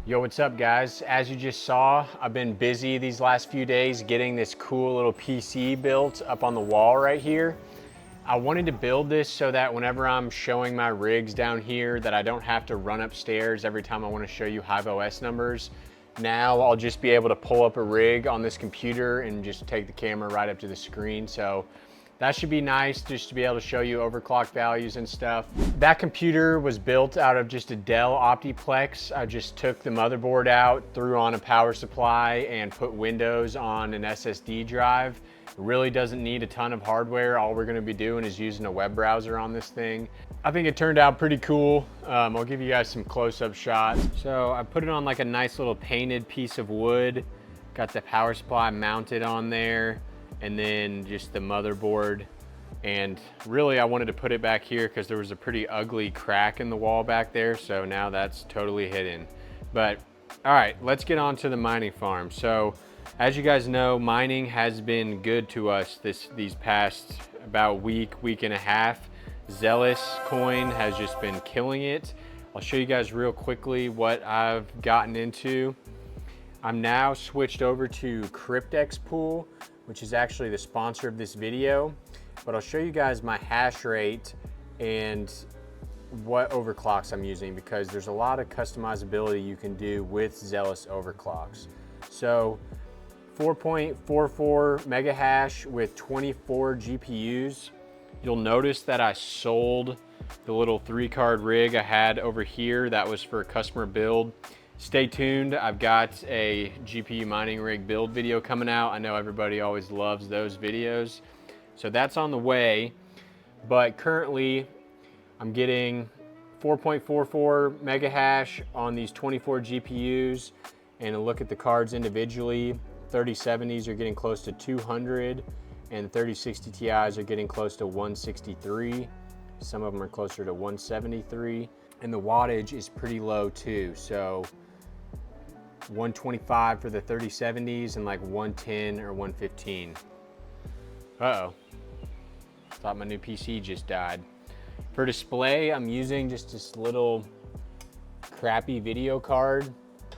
Yo, what's up guys? As you just saw, I've been busy these last few days getting this cool little PC built up on the wall right here. I wanted to build this so that whenever I'm showing my rigs down here that I don't have to run upstairs every time I want to show you hiveos numbers. Now I'll just be able to pull up a rig on this computer and just take the camera right up to the screen. So that should be nice just to be able to show you overclock values and stuff. That computer was built out of just a Dell Optiplex. I just took the motherboard out, threw on a power supply and put Windows on an SSD drive. It really doesn't need a ton of hardware. All we're gonna be doing is using a web browser on this thing. I think it turned out pretty cool. I'll give you guys some close-up shots. So I put it on like a nice little painted piece of wood. Got the power supply mounted on there, and then just the motherboard. And really I wanted to put it back here because there was a pretty ugly crack in the wall back there, so now that's totally hidden. But all right, let's get on to the mining farm. So as you guys know, mining has been good to us these past about week and a half. Xelis coin has just been killing it. I'll show you guys real quickly what I've gotten into. I'm now switched over to Kryptex pool, which is actually the sponsor of this video. But I'll show you guys my hash rate and what overclocks I'm using, because there's a lot of customizability you can do with Xelis overclocks. So 4.44 mega hash with 24 GPUs. You'll notice that I sold the little 3-card rig I had over here. That was for a customer build. Stay tuned, I've got a GPU mining rig build video coming out. I know everybody always loves those videos. So that's on the way, but currently I'm getting 4.44 mega hash on these 24 GPUs, and a look at the cards individually. 3070s are getting close to 200, and 3060 Ti's are getting close to 163. Some of them are closer to 173, and the wattage is pretty low too. So 125 for the 3070s and like 110 or 115. Uh-oh. Thought my new PC just died. For display, I'm using just this little crappy video card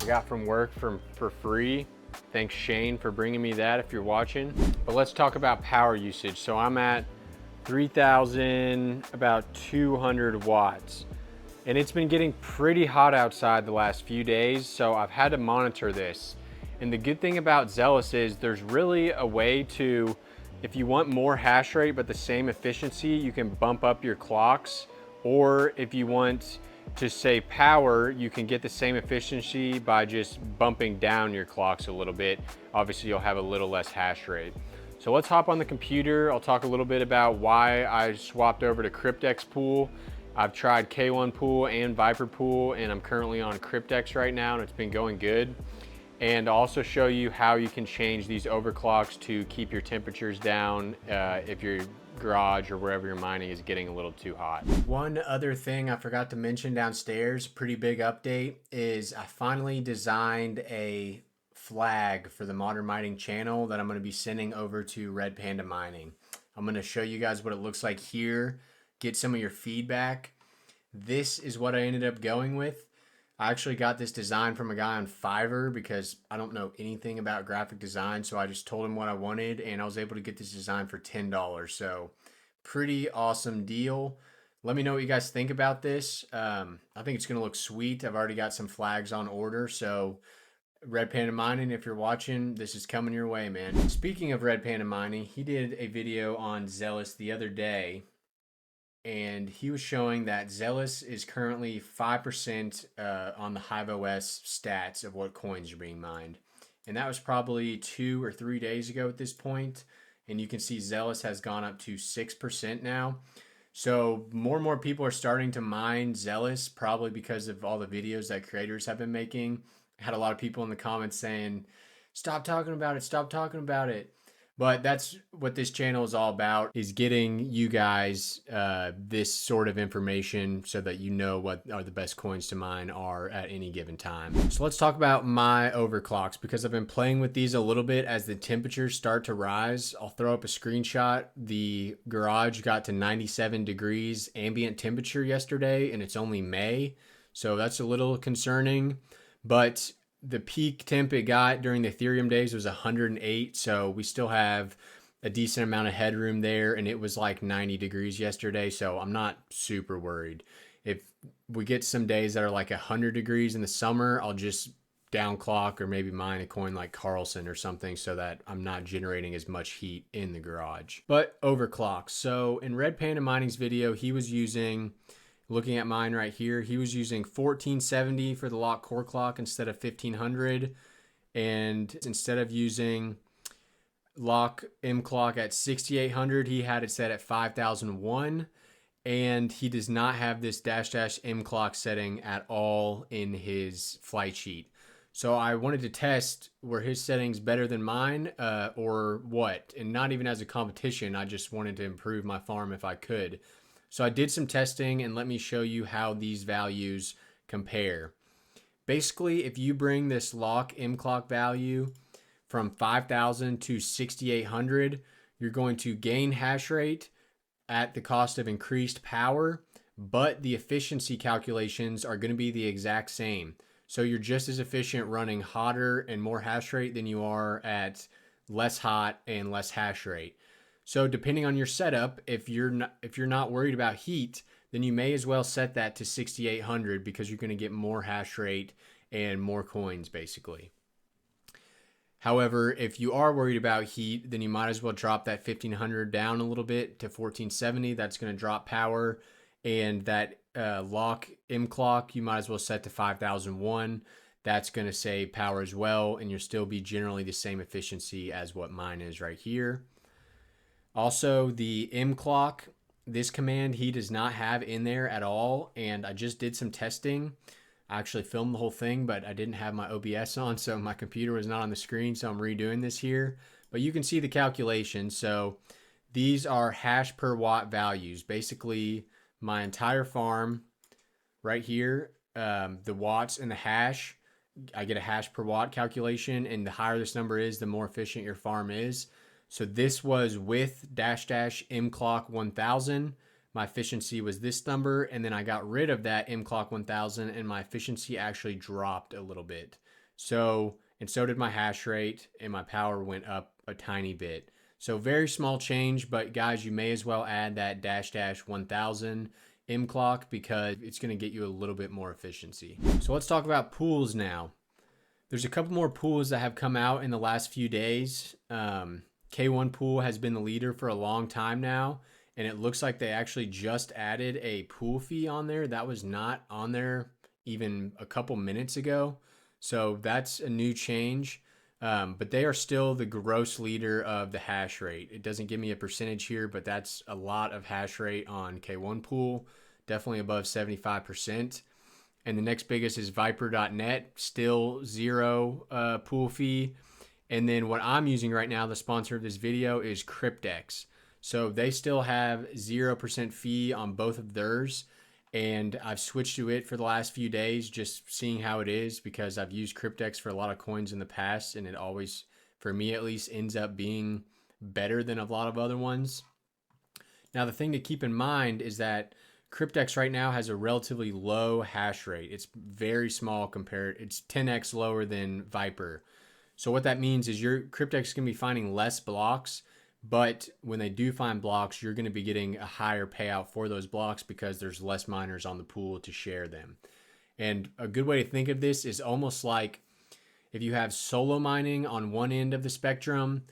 I got from work for free. Thanks Shane for bringing me that if you're watching. But let's talk about power usage. So I'm at 3,000, about 200 watts. And it's been getting pretty hot outside the last few days, so I've had to monitor this. And the good thing about Xelis is there's really a way to, if you want more hash rate but the same efficiency, you can bump up your clocks. Or if you want to save power, you can get the same efficiency by just bumping down your clocks a little bit. Obviously you'll have a little less hash rate. So let's hop on the computer. I'll talk a little bit about why I swapped over to Kryptex pool. I've tried K1 pool and Viper pool, and I'm currently on Kryptex right now, and it's been going good. And I'll also show you how you can change these overclocks to keep your temperatures down if your garage or wherever you're mining is getting a little too hot. One other thing I forgot to mention downstairs, pretty big update, is I finally designed a flag for the Modern Mining channel that I'm going to be sending over to Red Panda Mining. I'm going to show you guys what it looks like here, get some of your feedback. This is what I ended up going with. I actually got this design from a guy on Fiverr because I don't know anything about graphic design, so I just told him what I wanted, and I was able to get this design for $10. So pretty awesome deal. Let me know what you guys think about this. I think it's gonna look sweet. I've already got some flags on order, so Red Panda Mining, if you're watching, this is coming your way, man. Speaking of Red Panda Mining, he did a video on Xelis the other day, and he was showing that Xelis is currently 5% on the hiveos stats of what coins are being mined. And that was probably 2 or 3 days ago at this point. And you can see Xelis has gone up to 6% now. So more and more people are starting to mine Xelis, probably because of all the videos that creators have been making. I had a lot of people in the comments saying, stop talking about it, stop talking about it. But that's what this channel is all about, is getting you guys this sort of information so that you know what are the best coins to mine are at any given time. So let's talk about my overclocks, because I've been playing with these a little bit as the temperatures start to rise. I'll throw up a screenshot. The garage got to 97 degrees ambient temperature yesterday, and it's only May. So that's a little concerning. But the peak temp it got during the Ethereum days was 108. So we still have a decent amount of headroom there. And it was like 90 degrees yesterday. So I'm not super worried. If we get some days that are like 100 degrees in the summer, I'll just downclock or maybe mine a coin like Carlson or something so that I'm not generating as much heat in the garage. But overclocks. So in Red Panda Mining's video, he was using, looking at mine right here, he was using 1470 for the lock core clock instead of 1500. And instead of using lock M clock at 6800, he had it set at 5001. And he does not have this -- M clock setting at all in his flight sheet. So I wanted to test, were his settings better than mine or what? And not even as a competition, I just wanted to improve my farm if I could. So I did some testing, and let me show you how these values compare. Basically, if you bring this lock M clock value from 5000 to 6800, you're going to gain hash rate at the cost of increased power, but the efficiency calculations are going to be the exact same. So you're just as efficient running hotter and more hash rate than you are at less hot and less hash rate. So depending on your setup, if you're not worried about heat, then you may as well set that to 6800 because you're going to get more hash rate and more coins basically. However, if you are worried about heat, then you might as well drop that 1500 down a little bit to 1470. That's going to drop power. And that lock M clock, you might as well set to 5001. That's going to save power as well. And you'll still be generally the same efficiency as what mine is right here. Also, the M clock, this command he does not have in there at all. And I just did some testing. I actually filmed the whole thing, but I didn't have my OBS on, so my computer was not on the screen, so I'm redoing this here. But you can see the calculation. So these are hash per watt values. Basically, my entire farm right here, the watts and the hash, I get a hash per watt calculation, and the higher this number is, the more efficient your farm is. So this was with -- M clock 1000. My efficiency was this number, and then I got rid of that M clock 1000 and my efficiency actually dropped a little bit. So did my hash rate, and my power went up a tiny bit. So very small change, but guys, you may as well add that -- 1000 M clock because it's going to get you a little bit more efficiency. So let's talk about pools now. There's a couple more pools that have come out in the last few days. K1 pool has been the leader for a long time now. And it looks like they actually just added a pool fee on there. That was not on there even a couple minutes ago. So that's a new change. But they are still the gross leader of the hash rate. It doesn't give me a percentage here, but that's a lot of hash rate on K1 pool. Definitely above 75%. And the next biggest is Viper.net, still zero pool fee. And then what I'm using right now, the sponsor of this video, is Kryptex. So they still have 0% fee on both of theirs. And I've switched to it for the last few days, just seeing how it is, because I've used Kryptex for a lot of coins in the past, and it always, for me at least, ends up being better than a lot of other ones. Now, the thing to keep in mind is that Kryptex right now has a relatively low hash rate. It's very small compared, it's 10x lower than Viper. So what that means is your Kryptex is going to be finding less blocks. But when they do find blocks, you're going to be getting a higher payout for those blocks because there's less miners on the pool to share them. And a good way to think of this is almost like if you have solo mining on one end of the spectrum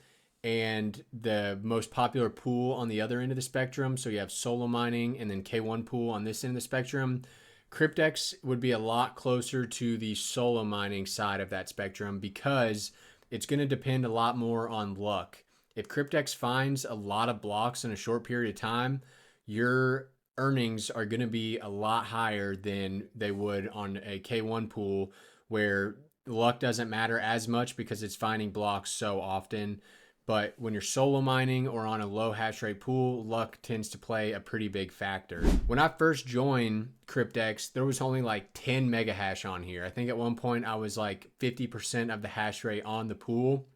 and the most popular pool on the other end of the spectrum. So you have solo mining and then K1 pool on this end of the spectrum. Kryptex would be a lot closer to the solo mining side of that spectrum because it's going to depend a lot more on luck. If Kryptex finds a lot of blocks in a short period of time, your earnings are going to be a lot higher than they would on a K1 pool where luck doesn't matter as much because it's finding blocks so often. But when you're solo mining or on a low hash rate pool, luck tends to play a pretty big factor. When I first joined Kryptex, there was only like 10 mega hash on here. I think at one point I was like 50% of the hash rate on the pool,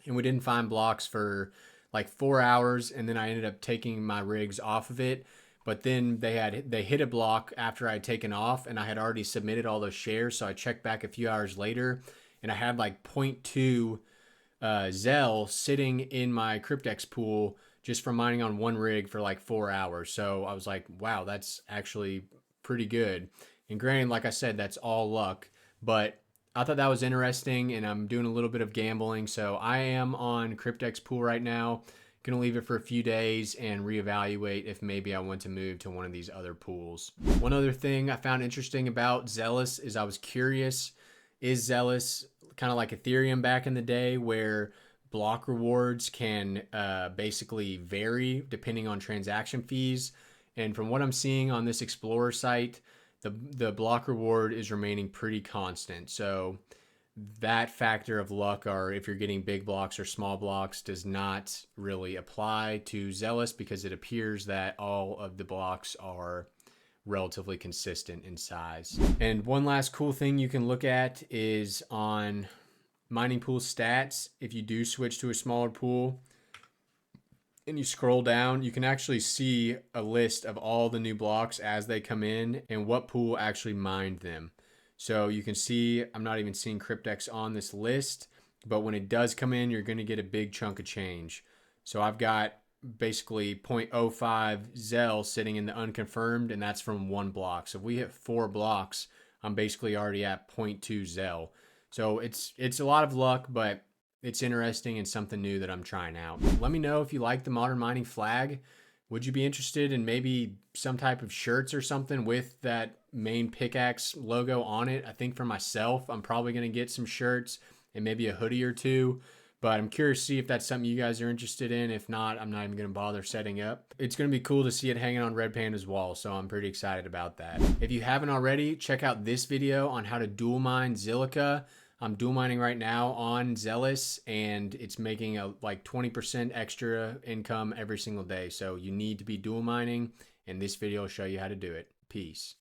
and we didn't find blocks for like 4 hours. And then I ended up taking my rigs off of it. but then they hit a block after I had taken off, and I had already submitted all those shares. So I checked back a few hours later, and I had like zero point 0.2 Xel sitting in my Kryptex pool just from mining on one rig for like 4 hours. So I was like, wow, that's actually pretty good. And granted, like I said, that's all luck, but I thought that was interesting, and I'm doing a little bit of gambling. So I am on Kryptex pool right now. Gonna leave it for a few days and reevaluate if maybe I want to move to one of these other pools. One other thing I found interesting about Xelis is I was curious, is Xelis kind of like Ethereum back in the day where block rewards can basically vary depending on transaction fees? And from what I'm seeing on this Explorer site, the block reward is remaining pretty constant. So that factor of luck, or if you're getting big blocks or small blocks, does not really apply to Xelis because it appears that all of the blocks are relatively consistent in size. And one last cool thing you can look at is on mining pool stats. If you do switch to a smaller pool and you scroll down, you can actually see a list of all the new blocks as they come in and what pool actually mined them. So you can see, I'm not even seeing Kryptex on this list, but when it does come in, you're going to get a big chunk of change. So I've got basically 0.05 Xel sitting in the unconfirmed, and that's from one block. So if we hit 4 blocks, I'm basically already at 0.2 Xel. So it's a lot of luck, but it's interesting and something new that I'm trying out. Let me know if you like the Modern Mining flag. Would you be interested in maybe some type of shirts or something with that main pickaxe logo on it? I think for myself, I'm probably going to get some shirts and maybe a hoodie or two. But I'm curious to see if that's something you guys are interested in. If not, I'm not even going to bother setting up. It's going to be cool to see it hanging on Red Panda's wall, so I'm pretty excited about that. If you haven't already, check out this video on how to dual mine Zilliqa. I'm dual mining right now on Xelis, and it's making a like 20% extra income every single day. So you need to be dual mining, and this video will show you how to do it. Peace.